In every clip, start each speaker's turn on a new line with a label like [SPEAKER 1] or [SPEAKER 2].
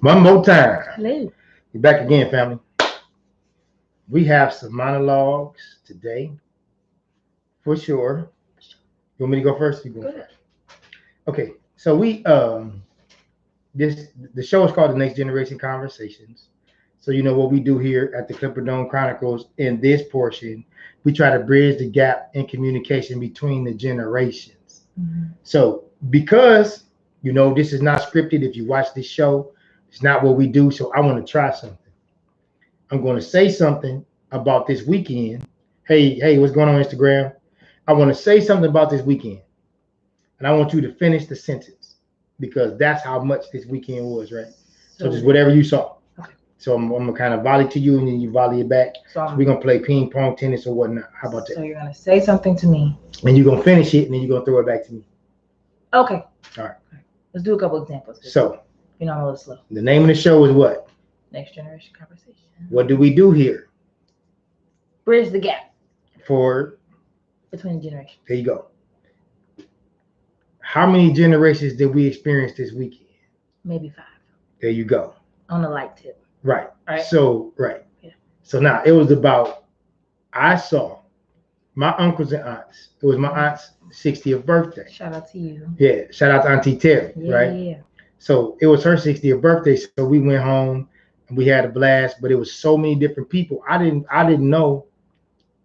[SPEAKER 1] One more time.
[SPEAKER 2] Hello.
[SPEAKER 1] We're back again, family. We have some monologues today, for sure. You want me to go first? You
[SPEAKER 2] Go
[SPEAKER 1] going
[SPEAKER 2] ahead.
[SPEAKER 1] first? Okay. So the show is called The Next Generation Conversations. So you know what we do here at the Clipper Dome Chronicles in this portion, we try to bridge the gap in communication between the generations.
[SPEAKER 2] Mhm.
[SPEAKER 1] So because this is not scripted, if you watch this show, it's not what we do. So I want to try something. I'm going to say something about this weekend. Hey, what's going on Instagram? I want to say something about this weekend, and I want you to finish the sentence because that's how much this weekend was, right? So just
[SPEAKER 2] So,
[SPEAKER 1] whatever you saw.
[SPEAKER 2] okay.
[SPEAKER 1] So I'm gonna kind of volley to you, and then you volley it back.
[SPEAKER 2] So,
[SPEAKER 1] So we're gonna play ping pong, tennis, or whatnot. How about
[SPEAKER 2] so
[SPEAKER 1] that?
[SPEAKER 2] you're gonna say something to me.
[SPEAKER 1] And you're gonna finish it, and then you're gonna throw it back to me.
[SPEAKER 2] Okay.
[SPEAKER 1] All right.
[SPEAKER 2] Let's do a couple examples.
[SPEAKER 1] So
[SPEAKER 2] I'm a little slow.
[SPEAKER 1] the name of the show is what?
[SPEAKER 2] Next generation conversation.
[SPEAKER 1] What do we do here?
[SPEAKER 2] Bridge the gap
[SPEAKER 1] For
[SPEAKER 2] between generations.
[SPEAKER 1] there you go. How many generations did we experience this weekend?
[SPEAKER 2] Maybe 5.
[SPEAKER 1] There you go.
[SPEAKER 2] On the light tip.
[SPEAKER 1] Right.
[SPEAKER 2] Right.
[SPEAKER 1] So right.
[SPEAKER 2] Yeah.
[SPEAKER 1] So now it was about I saw my uncles and aunts. It was my aunt's 60th birthday.
[SPEAKER 2] Shout out to you.
[SPEAKER 1] Yeah. Shout out to Auntie Terry.
[SPEAKER 2] Yeah.
[SPEAKER 1] Right.
[SPEAKER 2] Yeah.
[SPEAKER 1] So it was her 60th birthday. So we went home and we had a blast. But it was so many different people. I didn't know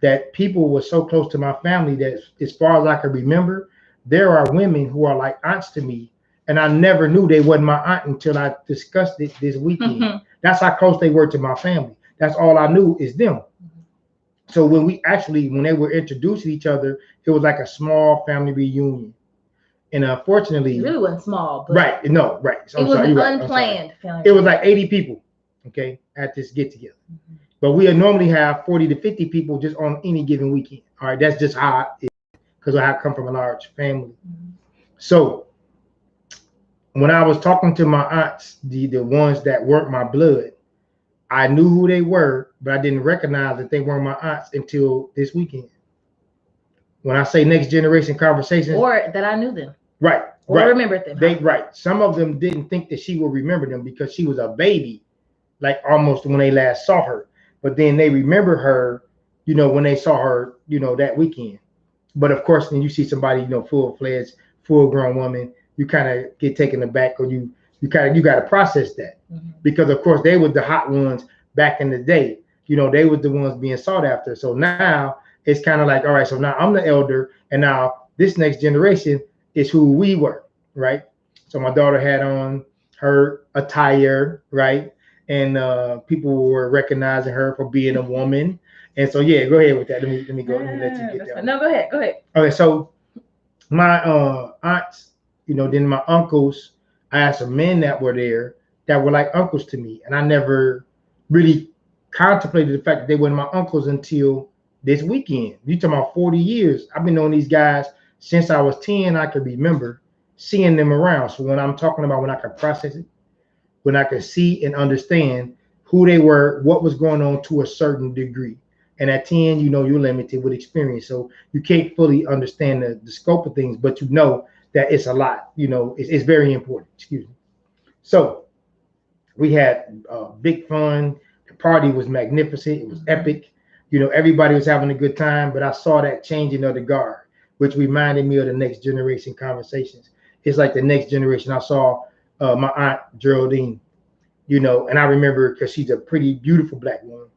[SPEAKER 1] that people were so close to my family that as far as I can remember, there are women who are like aunts to me. And I never knew they wasn't my aunt until I discussed it this weekend. That's how close they were to my family. That's all I knew is them. So when they were introduced to each other, it was like a small family reunion. And unfortunately,
[SPEAKER 2] It really wasn't small, but
[SPEAKER 1] right? No, right. So
[SPEAKER 2] it
[SPEAKER 1] I'm
[SPEAKER 2] was
[SPEAKER 1] sorry,
[SPEAKER 2] an
[SPEAKER 1] you're right.
[SPEAKER 2] unplanned family.
[SPEAKER 1] It was like 80 people, okay, at this get together. But we normally have 40 to 50 people just on any given weekend. All right, that's just how it is because I come from a large family. So when I was talking to my aunts, the ones that weren't my blood, I knew who they were, but I didn't recognize that they weren't my aunts until this weekend. When I say next generation conversations,
[SPEAKER 2] or that I knew them,
[SPEAKER 1] right,
[SPEAKER 2] or
[SPEAKER 1] right,
[SPEAKER 2] remembered them.
[SPEAKER 1] right. Some of them didn't think that she would remember them because she was a baby, like almost when they last saw her. But then they remember her, when they saw her, that weekend. But of course, when you see somebody, full fledged, full grown woman, you kind of get taken aback, or you got to process that because of course they were the hot ones back in the day. They were the ones being sought after. So now it's kind of like, all right, so now I'm the elder, and now this next generation is who we were, right? So my daughter had on her attire, right? And people were recognizing her for being a woman. And so yeah, go ahead with that. Let me go. Let me let you get that.
[SPEAKER 2] No, go ahead. Go ahead.
[SPEAKER 1] Okay, so my aunts, then my uncles, I had some men that were there that were like uncles to me, and I never really contemplated the fact that they weren't my uncles until this weekend. You talking about 40 years? I've been knowing these guys since I was 10. I could remember seeing them around. So when I'm talking about when I could process it, when I could see and understand who they were, what was going on to a certain degree. And at 10, you're limited with experience. So you can't fully understand the scope of things, but you know that it's a lot. It's very important. Excuse me. So we had big fun. The party was magnificent. It was epic. Everybody was having a good time, but I saw that changing of the guard, which reminded me of the next generation conversations. It's like the next generation. I saw my aunt Geraldine, and I remember because she's a pretty beautiful black woman,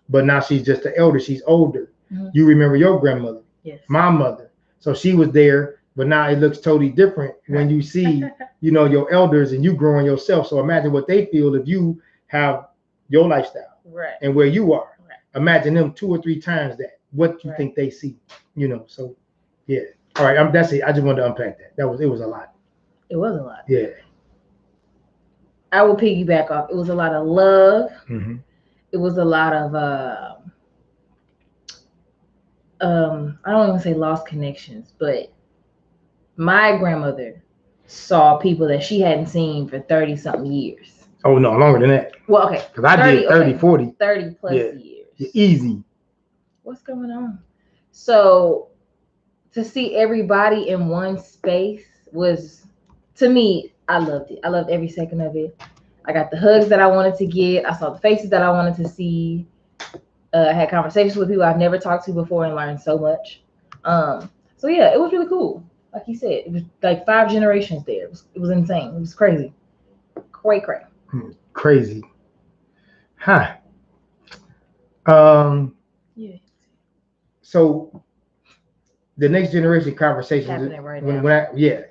[SPEAKER 1] but now she's just the elder. She's older. You remember your grandmother,
[SPEAKER 2] Yes.
[SPEAKER 1] my mother. So she was there, but now it looks totally different when you see, your elders and you growing yourself. So imagine what they feel if you have your lifestyle,
[SPEAKER 2] right,
[SPEAKER 1] and where you are.
[SPEAKER 2] Right.
[SPEAKER 1] Imagine them 2 or 3 times that. What you think they see, So yeah. All right, that's it. I just wanted to unpack that. It was a lot.
[SPEAKER 2] It was a lot.
[SPEAKER 1] Yeah.
[SPEAKER 2] I will piggyback off. It was a lot of love.
[SPEAKER 1] Mm-hmm.
[SPEAKER 2] It was a lot of I don't even say lost connections, but my grandmother saw people that she hadn't seen for 30 something years.
[SPEAKER 1] Oh no, longer than that.
[SPEAKER 2] Well, okay.
[SPEAKER 1] Because I did 30, 40.
[SPEAKER 2] 30 plus
[SPEAKER 1] Yeah.
[SPEAKER 2] years.
[SPEAKER 1] Easy.
[SPEAKER 2] What's going on? So to see everybody in one space was, to me, I loved it. I loved every second of it. I got the hugs that I wanted to get. I saw the faces that I wanted to see. I had conversations with people I've never talked to before and learned so much. So yeah, it was really cool. Like you said, it was like 5 generations there. It was insane. It was crazy. Cray.
[SPEAKER 1] Crazy. Huh. Um.
[SPEAKER 2] Yeah.
[SPEAKER 1] So the next generation conversations.
[SPEAKER 2] Happening right
[SPEAKER 1] when
[SPEAKER 2] now.
[SPEAKER 1] when I yeah,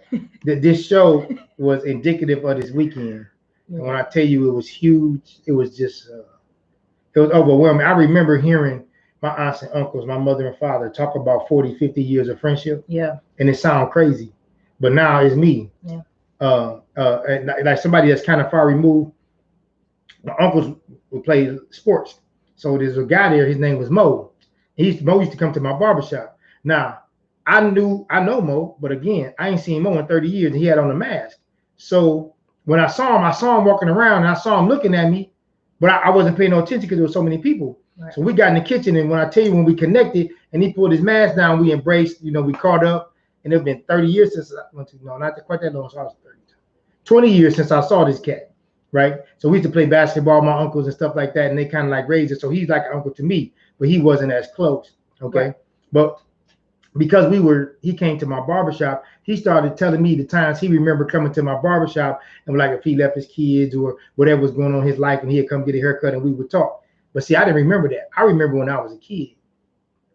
[SPEAKER 1] this show was indicative of this weekend.
[SPEAKER 2] Yeah.
[SPEAKER 1] And when I tell you it was huge, it was just it was overwhelming. I remember hearing my aunts and uncles, my mother and father talk about 40, 50 years of friendship.
[SPEAKER 2] Yeah.
[SPEAKER 1] And it sounds crazy. But now it's me.
[SPEAKER 2] Yeah.
[SPEAKER 1] And like somebody that's kind of far removed. My uncles would play sports. So there's a guy there, his name was Mo. Mo used to come to my barbershop. Now, I know Mo, but again, I ain't seen Mo in 30 years and he had on a mask. So when I saw him walking around and I saw him looking at me, but I wasn't paying no attention because there were so many people.
[SPEAKER 2] Right.
[SPEAKER 1] So we got in the kitchen, and when I tell you, when we connected and he pulled his mask down, we embraced, we caught up. And it's been 30 years since I went to, no, not quite that long, so I was 30. 20 years since I saw this cat, right? So we used to play basketball, my uncles and stuff like that, and they kind of like raised it. So he's like an uncle to me, but he wasn't as close, okay?
[SPEAKER 2] Right.
[SPEAKER 1] But because he came to my barbershop, he started telling me the times he remembered coming to my barbershop and like if he left his kids or whatever was going on in his life and he'd come get a haircut and we would talk. But see, I didn't remember that. I remember when I was a kid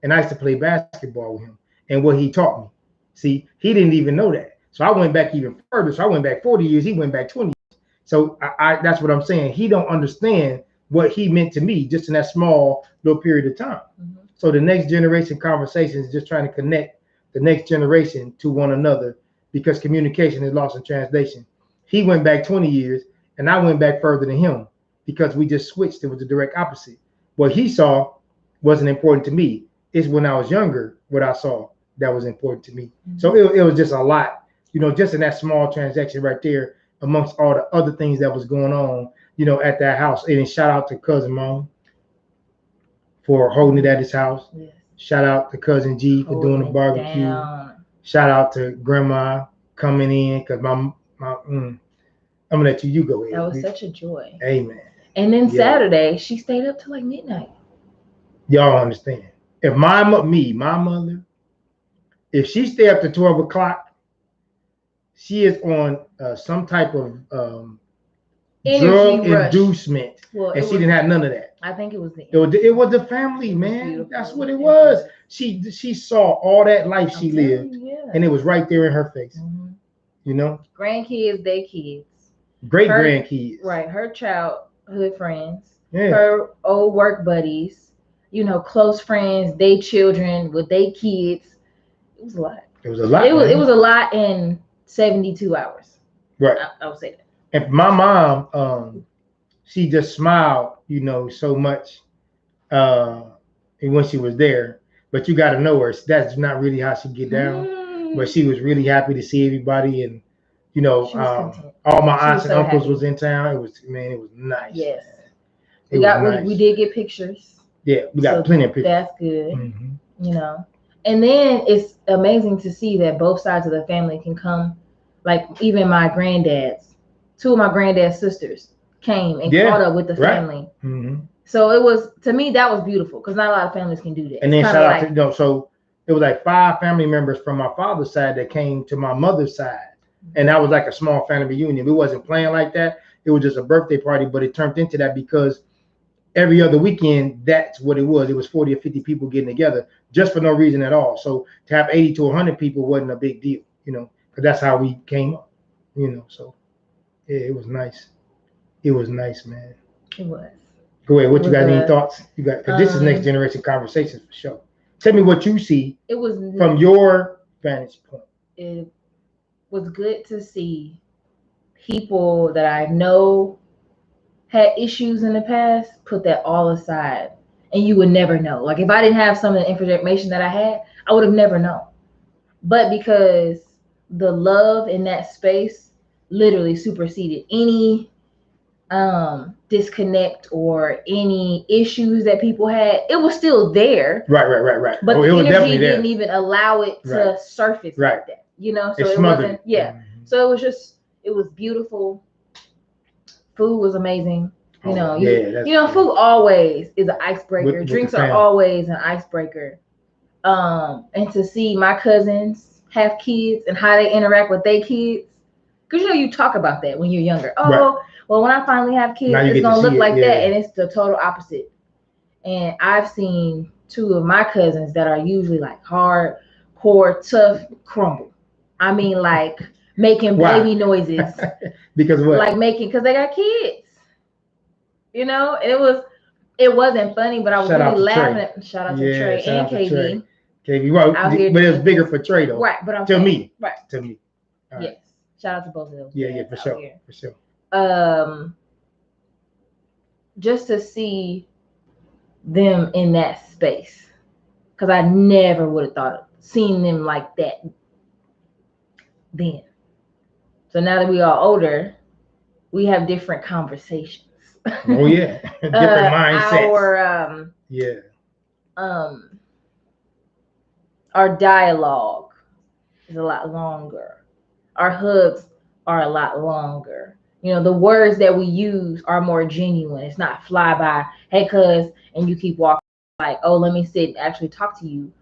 [SPEAKER 1] and I used to play basketball with him and what he taught me. See, he didn't even know that. So I went back even further. So I went back 40 years. He went back 20 years. So I that's what I'm saying. He don't understand what he meant to me just in that small little period of time.
[SPEAKER 2] Mm-hmm.
[SPEAKER 1] So the next generation conversation is just trying to connect the next generation to one another because communication is lost in translation. He went back 20 years and I went back further than him because we just switched. It was the direct opposite. What he saw wasn't important to me. It's when I was younger what I saw that was important to me. Mm-hmm. So it was just a lot, just in that small transaction right there amongst all the other things that was going on, at that house. And shout out to Cousin Mom for holding it at his house. Yes. Shout out to Cousin G for doing the barbecue. Down. Shout out to Grandma coming in because I'm gonna let you go ahead.
[SPEAKER 2] That was such a joy.
[SPEAKER 1] Amen.
[SPEAKER 2] And then Saturday, she stayed up till like midnight.
[SPEAKER 1] Y'all understand? If my mother, if she stay up to 12 o'clock, she is on some type of drug inducement, and she didn't have none of that.
[SPEAKER 2] I think it was
[SPEAKER 1] it was the family, man. That's what it was. She saw all that life she lived, and it was right there in her face. Mm-hmm.
[SPEAKER 2] Grandkids, their kids,
[SPEAKER 1] great grandkids,
[SPEAKER 2] right? Her childhood friends, her old work buddies, close friends, they children with their kids. It was a lot.
[SPEAKER 1] It was a lot.
[SPEAKER 2] It was a lot in 72 hours.
[SPEAKER 1] Right.
[SPEAKER 2] I would say that.
[SPEAKER 1] And my mom, she just smiled, so much when she was there. But you got to know her. That's not really how she get down. But she was really happy to see everybody, and all my aunts and uncles was in town. It was nice.
[SPEAKER 2] Yes. We did get pictures.
[SPEAKER 1] Yeah, we got plenty of pictures.
[SPEAKER 2] That's good. Mm-hmm. And then it's amazing to see that both sides of the family can come. Like even my granddad's, 2 of my granddad's sisters came and caught up with the family. Mm-hmm. So it was, to me, that was beautiful because not a lot of families can do that.
[SPEAKER 1] And then shout out to, so it was like 5 family members from my father's side that came to my mother's side. And that was like a small family reunion. It wasn't planned like that. It was just a birthday party, but it turned into that because every other weekend, that's what it was. It was 40 or 50 people getting together just for no reason at all. So to have 80 to 100 people wasn't a big deal, because that's how we came up, So yeah, it was nice. It was nice, man.
[SPEAKER 2] It was.
[SPEAKER 1] Go ahead. What you got? Any thoughts? You got? Because this is next generation conversations for sure. Tell me what you see.
[SPEAKER 2] It was
[SPEAKER 1] from your vantage point.
[SPEAKER 2] It was good to see people that I know had issues in the past put that all aside, and you would never know. Like if I didn't have some of the information that I had, I would have never known. But because the love in that space literally superseded any disconnect or any issues that people had, it was still there.
[SPEAKER 1] Right.
[SPEAKER 2] But the energy didn't even allow it to surface like that. So it wasn't. Yeah. Mm-hmm. So it was beautiful Food was amazing.
[SPEAKER 1] Yeah,
[SPEAKER 2] Food always is an icebreaker.
[SPEAKER 1] With
[SPEAKER 2] Drinks
[SPEAKER 1] the
[SPEAKER 2] are
[SPEAKER 1] fam.
[SPEAKER 2] always an icebreaker. And to see my cousins have kids and how they interact with their kids, because you talk about that when you're younger. Oh,
[SPEAKER 1] Right.
[SPEAKER 2] well, when I finally have
[SPEAKER 1] Now
[SPEAKER 2] kids,
[SPEAKER 1] you
[SPEAKER 2] it's
[SPEAKER 1] get to
[SPEAKER 2] gonna look
[SPEAKER 1] see it,
[SPEAKER 2] like
[SPEAKER 1] yeah.
[SPEAKER 2] that, and it's the total opposite. And I've seen two of my cousins that are usually like hardcore, tough, crumble. I mean, like making
[SPEAKER 1] Why?
[SPEAKER 2] baby noises,
[SPEAKER 1] Because what?
[SPEAKER 2] like because they got kids. It wasn't funny, but I was
[SPEAKER 1] Shout out
[SPEAKER 2] really
[SPEAKER 1] to
[SPEAKER 2] laughing
[SPEAKER 1] Trey.
[SPEAKER 2] at shout out to
[SPEAKER 1] Yeah,
[SPEAKER 2] Trey
[SPEAKER 1] shout
[SPEAKER 2] and
[SPEAKER 1] out to Trey.
[SPEAKER 2] KB.
[SPEAKER 1] KB, well,
[SPEAKER 2] Out here
[SPEAKER 1] but it was
[SPEAKER 2] doing
[SPEAKER 1] bigger
[SPEAKER 2] things.
[SPEAKER 1] for Trey though.
[SPEAKER 2] Right, but I'm
[SPEAKER 1] To
[SPEAKER 2] saying,
[SPEAKER 1] me.
[SPEAKER 2] right.
[SPEAKER 1] To me. All right.
[SPEAKER 2] Yes. Shout out to both of those.
[SPEAKER 1] Yeah,
[SPEAKER 2] dads
[SPEAKER 1] for
[SPEAKER 2] out
[SPEAKER 1] sure.
[SPEAKER 2] here.
[SPEAKER 1] For sure.
[SPEAKER 2] Just to see them in that space, because I never would have thought of seeing them like that then. So now that we are older, we have different conversations.
[SPEAKER 1] Oh yeah. Different mindsets.
[SPEAKER 2] Our dialogue is a lot longer. Our hugs are a lot longer. The words that we use are more genuine. It's not fly by, hey cuz, and you keep walking like, oh, let me sit and actually talk to you,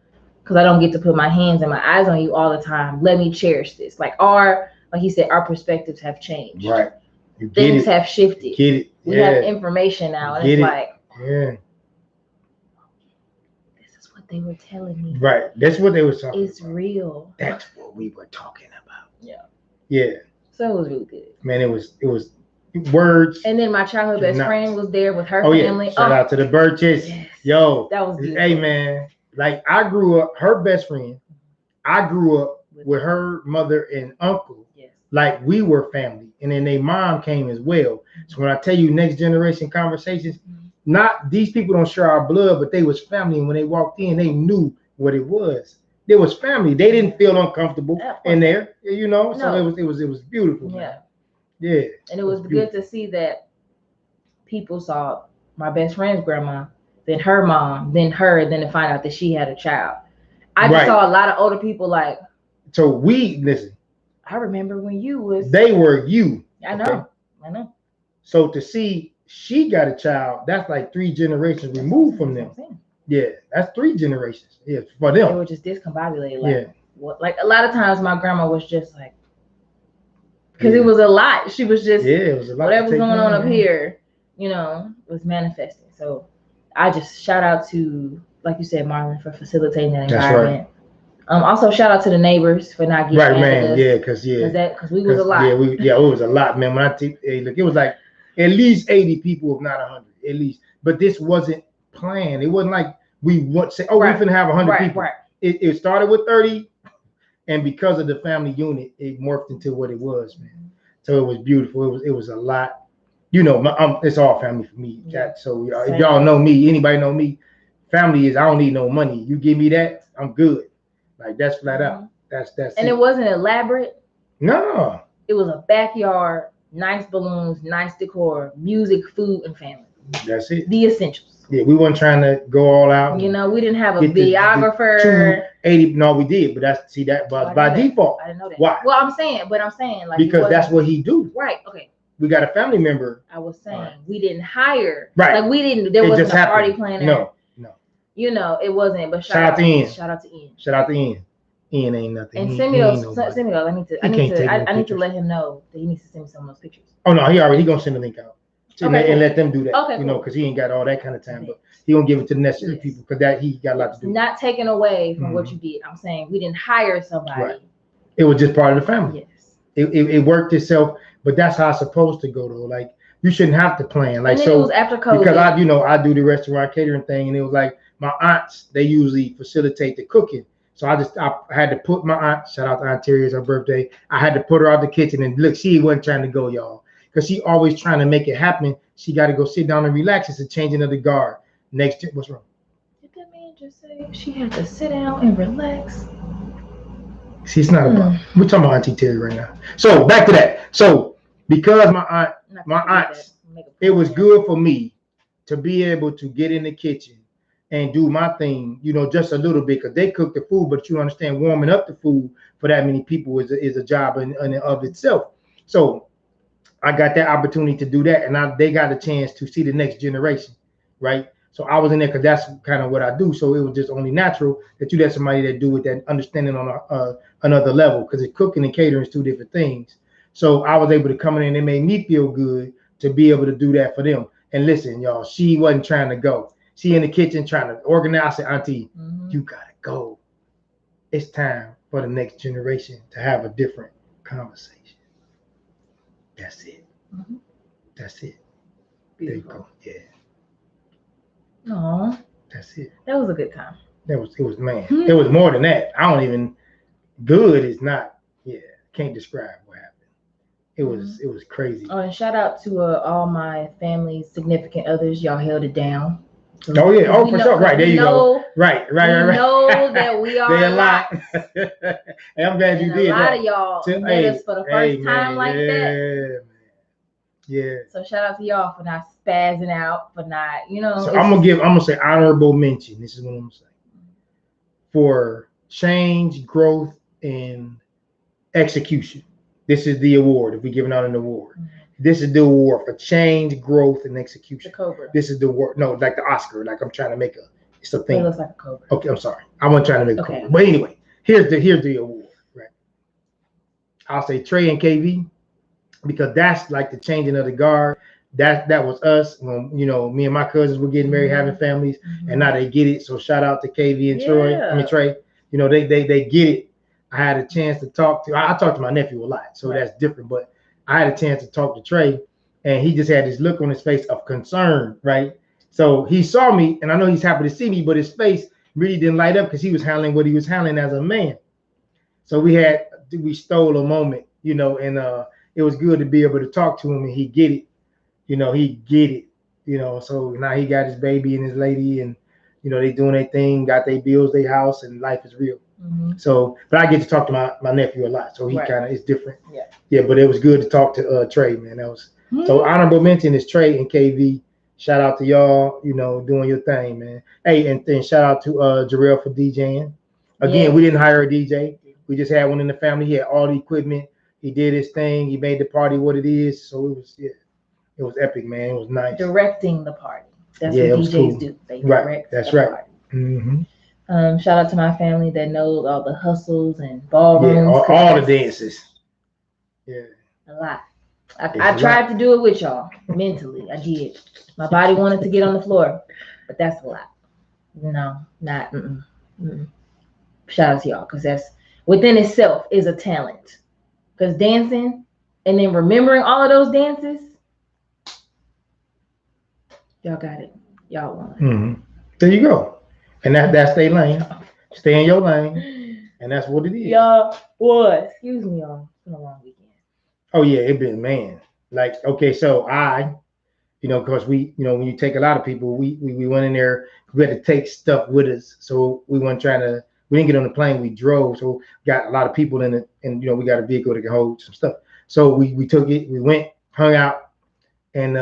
[SPEAKER 2] because I don't get to put my hands and my eyes on you all the time. Let me cherish this. Like he said, our perspectives have changed.
[SPEAKER 1] Right.
[SPEAKER 2] Things have shifted.
[SPEAKER 1] Get it.
[SPEAKER 2] We have information now, and it's like,
[SPEAKER 1] yeah.
[SPEAKER 2] This is what they were telling me.
[SPEAKER 1] Right. That's what they were talking about.
[SPEAKER 2] It's real.
[SPEAKER 1] That's what we were talking about.
[SPEAKER 2] Yeah.
[SPEAKER 1] Yeah.
[SPEAKER 2] So it was really good.
[SPEAKER 1] Man, it was words.
[SPEAKER 2] And then my childhood best friend was there with her family.
[SPEAKER 1] Yeah. Shout out to the Birches.
[SPEAKER 2] Yes.
[SPEAKER 1] Yo.
[SPEAKER 2] That was beautiful.
[SPEAKER 1] Hey man. Like I grew up, her best friend, I grew up with her mother and uncle.
[SPEAKER 2] Yes.
[SPEAKER 1] Like we were family. And then their mom came as well. So when I tell you next generation conversations, not these people don't share our blood, but they was family. And when they walked in, they knew what it was. There was family. They didn't feel uncomfortable in there, So
[SPEAKER 2] No.
[SPEAKER 1] it was beautiful.
[SPEAKER 2] Yeah.
[SPEAKER 1] Man. Yeah.
[SPEAKER 2] And it was good to see that people saw my best friend's grandma, then her mom, then her, then to find out that she had a child. I just saw a lot of older people like.
[SPEAKER 1] So listen.
[SPEAKER 2] I remember when you was.
[SPEAKER 1] They were you.
[SPEAKER 2] I know. I know.
[SPEAKER 1] So to see she got a child, that's like 3 generations removed from them. Yeah, that's 3 generations. Yeah, for them.
[SPEAKER 2] They were just discombobulated. Like, what? Like a lot of times, my grandma was just like, because it was a lot. She was just
[SPEAKER 1] it was a lot.
[SPEAKER 2] Whatever's going on up here, was manifesting. So I just shout out to, like you said, Marlon, for facilitating that environment. Right. Also shout out to the neighbors for not getting
[SPEAKER 1] man.
[SPEAKER 2] Us,
[SPEAKER 1] because
[SPEAKER 2] we was a lot.
[SPEAKER 1] It was a lot, man. When look, it was like at least 80 people, if not 100, at least. But this wasn't planned. It wasn't like we want to say, we finna have 100 people.
[SPEAKER 2] Right.
[SPEAKER 1] It started with 30, and because of the family unit, it morphed into what it was, man. So it was beautiful. It was a lot. It's all family for me. Yeah. So if y'all know me, anybody know me, family is I don't need no money. You give me that, I'm good. Like that's flat out. That's
[SPEAKER 2] and it wasn't elaborate.
[SPEAKER 1] No.
[SPEAKER 2] It was a backyard, nice balloons, nice decor, music, food, and family.
[SPEAKER 1] That's it.
[SPEAKER 2] The essentials.
[SPEAKER 1] Yeah, we weren't trying to go all out.
[SPEAKER 2] We didn't have a videographer.
[SPEAKER 1] 280. No, we did, but that was by default.
[SPEAKER 2] I didn't know that.
[SPEAKER 1] Why?
[SPEAKER 2] Well, I'm saying like
[SPEAKER 1] because that's what he do.
[SPEAKER 2] Right. Okay.
[SPEAKER 1] We got a family member.
[SPEAKER 2] I was saying we didn't hire.
[SPEAKER 1] Right.
[SPEAKER 2] Like we didn't. There wasn't a party planner.
[SPEAKER 1] No.
[SPEAKER 2] It wasn't. But
[SPEAKER 1] shout out to Ian.
[SPEAKER 2] Shout out to Ian.
[SPEAKER 1] Shout out to Ian. Ian ain't nothing.
[SPEAKER 2] And send me those. I need to let him know that he needs to send me some of those pictures.
[SPEAKER 1] Oh no, he gonna send the link out.
[SPEAKER 2] Okay,
[SPEAKER 1] and let them do that.
[SPEAKER 2] Okay,
[SPEAKER 1] because he ain't got all that kind of time, but he gonna give it to the necessary people because he got a lot to do.
[SPEAKER 2] Not taking away from what you did. I'm saying we didn't hire somebody.
[SPEAKER 1] Right. It was just part of the family.
[SPEAKER 2] Yes.
[SPEAKER 1] It worked itself, but that's how it's supposed to go though. Like you shouldn't have to plan. Like
[SPEAKER 2] and so it was after COVID.
[SPEAKER 1] Because I do the restaurant catering thing, and it was like my aunts, they usually facilitate the cooking. So I had to put my aunt, shout out to Aunt Terry, it's her birthday. I had to put her out the kitchen, and look, she wasn't trying to go, y'all. Because she always trying to make it happen. She got to go sit down and relax. It's a changing of the guard. What's wrong?
[SPEAKER 2] Did that man just say she had to sit down and relax?
[SPEAKER 1] See, it's not about. We're talking about Auntie Terry right now. So back to that. So because my aunts, it was good for me to be able to get in the kitchen and do my thing, just a little bit, because they cook the food, but you understand warming up the food for that many people is a job in of itself. So I got that opportunity to do that, and they got a chance to see the next generation, right? So I was in there because that's kind of what I do. So it was just only natural that you let somebody that do with that understanding on another level, because it's cooking and catering is two different things. So I was able to come in and it made me feel good to be able to do that for them. And listen, y'all, she wasn't trying to go. She in the kitchen trying to organize. I said, Auntie, you gotta go. It's time for the next generation to have a different conversation. That's it. That's it.
[SPEAKER 2] Beautiful.
[SPEAKER 1] There you go. Yeah.
[SPEAKER 2] Aw.
[SPEAKER 1] That's it.
[SPEAKER 2] That was a good time.
[SPEAKER 1] It was man. It was more than that. I don't even good is not, yeah, can't describe what happened. It was crazy.
[SPEAKER 2] Oh, and shout out to all my family's significant others. Y'all held it down.
[SPEAKER 1] Oh yeah, oh for sure. Right, there you go. Right.
[SPEAKER 2] We know that we are a lot.
[SPEAKER 1] Hey, I'm glad you did that.
[SPEAKER 2] A lot of y'all met us for the first time like that.
[SPEAKER 1] Yeah.
[SPEAKER 2] So shout out to y'all for not spazzing out, for not,
[SPEAKER 1] So I'm gonna say honorable mention. This is what I'm gonna say. For change, growth, and execution. This is the award. If we're giving out an award, this is the award for change, growth, and execution.
[SPEAKER 2] The Cobra.
[SPEAKER 1] This is the award. No, like the Oscar. Like I'm trying to make it's a thing.
[SPEAKER 2] It looks like a Cobra.
[SPEAKER 1] Okay, I'm sorry. I wasn't trying to make a Cobra. But anyway, here's the award. Right. I'll say Trey and KV, because that's like the changing of the guard. That was us when me and my cousins were getting married, having families, and now they get it. So shout out to KV and Trey. They get it. I had a chance to talk to. I talked to my nephew a lot, so that's different. But I had a chance to talk to Trey, and he just had this look on his face of concern, right? So he saw me, and I know he's happy to see me, but his face really didn't light up because he was handling what he was handling as a man. So we stole a moment, and it was good to be able to talk to him, and he get it. He get it. So now he got his baby and his lady, and they doing their thing, got their bills, their house, and life is real. So, but I get to talk to my nephew a lot, so he kind of is different. Yeah. But it was good to talk to Trey, man. That was so honorable mention is Trey and KV. Shout out to y'all, doing your thing, man. Hey, and shout out to Jarrell for DJing. Again, we didn't hire a DJ. We just had one in the family. He had all the equipment. He did his thing. He made the party what it is. So it was epic, man. It was nice.
[SPEAKER 2] Directing the party. That's what DJs do. They direct the party. Shout out to my family that knows all the hustles and ballrooms.
[SPEAKER 1] Yeah, all the dances. Yeah.
[SPEAKER 2] A lot. I tried to do it with y'all mentally. I did. My body wanted to get on the floor, but that's a lot. No, not. Shout out to y'all, because that's within itself is a talent. Because dancing and then remembering all of those dances, y'all got it. Y'all won.
[SPEAKER 1] There you go. And that's their lane. Stay in your lane. And that's what it is.
[SPEAKER 2] Y'all was. Excuse me, y'all. It's been a long weekend.
[SPEAKER 1] Oh yeah, it been, man. Like, okay, so because we, when you take a lot of people, we went in there, we had to take stuff with us. So we didn't get on the plane, we drove. So got a lot of people in it, and we got a vehicle that can hold some stuff. So we took it, we went, hung out, and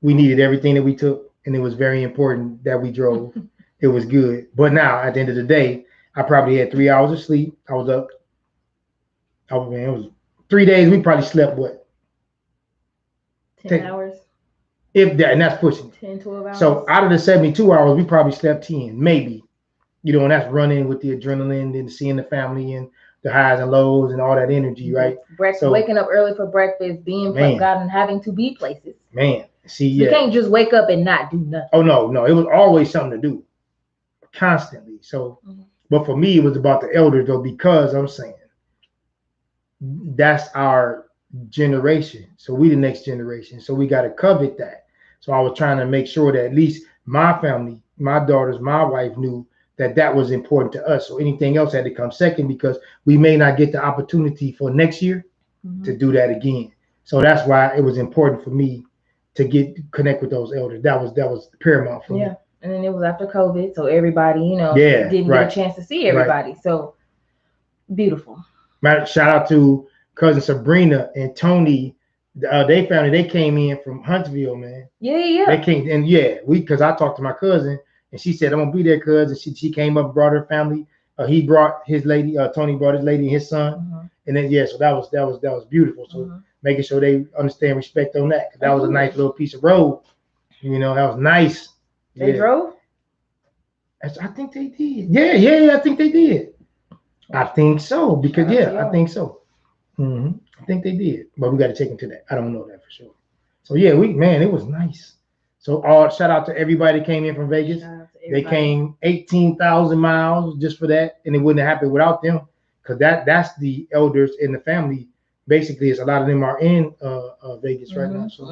[SPEAKER 1] we needed everything that we took, and it was very important that we drove. It was good. But now at the end of the day, I probably had 3 hours of sleep. I was up. Oh man, it was 3 days. We probably slept what?
[SPEAKER 2] 10 hours.
[SPEAKER 1] If that, and that's pushing.
[SPEAKER 2] 10, 12 hours.
[SPEAKER 1] So out of the 72 hours, we probably slept 10, maybe. And that's running with the adrenaline and seeing the family and the highs and lows and all that energy, right?
[SPEAKER 2] Waking up early for breakfast, being and having to be places.
[SPEAKER 1] Man, see,
[SPEAKER 2] you can't just wake up and not do nothing.
[SPEAKER 1] Oh no, it was always something to do, constantly. So, but for me, it was about the elders though, because I'm saying that's our generation. So we the next generation. So we got to covet that. So I was trying to make sure that at least my family, my daughters, my wife knew that was important to us. So anything else had to come second, because we may not get the opportunity for next year to do that again. So that's why it was important for me to connect with those elders. That was paramount for me.
[SPEAKER 2] Yeah. And then it was after COVID. So everybody, didn't get a chance to see everybody. Right. So beautiful.
[SPEAKER 1] Shout out to cousin Sabrina and Tony. They family, they came in from Huntsville, man.
[SPEAKER 2] Yeah.
[SPEAKER 1] They came, and because I talked to my cousin, and she said, I'm gonna be there, cousin. She came up and brought her family. He brought his lady, Tony brought his lady and his son. And then so that was beautiful. So making sure they understand respect on that. 'Cause that was a nice
[SPEAKER 2] Absolutely.
[SPEAKER 1] little piece of road. That was nice.
[SPEAKER 2] They drove?
[SPEAKER 1] I think they did. Yeah, I think they did. I think so because
[SPEAKER 2] Shout out to
[SPEAKER 1] I
[SPEAKER 2] y'all.
[SPEAKER 1] think so. I think they did, but we got to check into that. I don't know that for sure. So yeah, it was nice. So all shout out to everybody that came in from Vegas.
[SPEAKER 2] Shout out to
[SPEAKER 1] They
[SPEAKER 2] everybody.
[SPEAKER 1] came 18,000 miles just for that, and it wouldn't have happened without them, because that's the elders in the family. Basically, it's a lot of them are in Vegas right now. So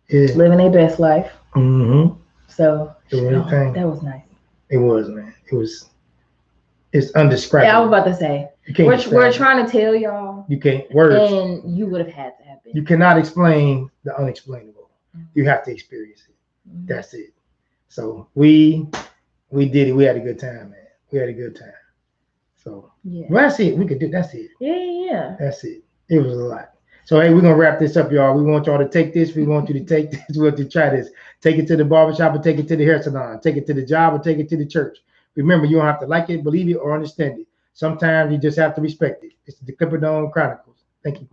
[SPEAKER 1] yeah,
[SPEAKER 2] Living their best life.
[SPEAKER 1] mm-hmm.
[SPEAKER 2] So
[SPEAKER 1] Doing anything.
[SPEAKER 2] that was nice.
[SPEAKER 1] It was, man. It's
[SPEAKER 2] Yeah, I
[SPEAKER 1] undescribable.
[SPEAKER 2] was about to say.
[SPEAKER 1] You can't
[SPEAKER 2] We're
[SPEAKER 1] describe it.
[SPEAKER 2] trying to tell y'all,
[SPEAKER 1] You can't words.
[SPEAKER 2] and you would have had to have been.
[SPEAKER 1] You cannot explain the unexplainable. You have to experience it. That's it. So we did it. We had a good time, man. We had a good time. So well, that's it. We could do. That's it.
[SPEAKER 2] Yeah.
[SPEAKER 1] That's it. It was a lot. So hey, we're gonna wrap this up, y'all. We want y'all to take this. We want you to take this. We want you to try this. Take it to the barbershop or take it to the hair salon. Take it to the job or take it to the church. Remember, you don't have to like it, believe it, or understand it. Sometimes you just have to respect it. It's the Clipperdome Chronicles. Thank you.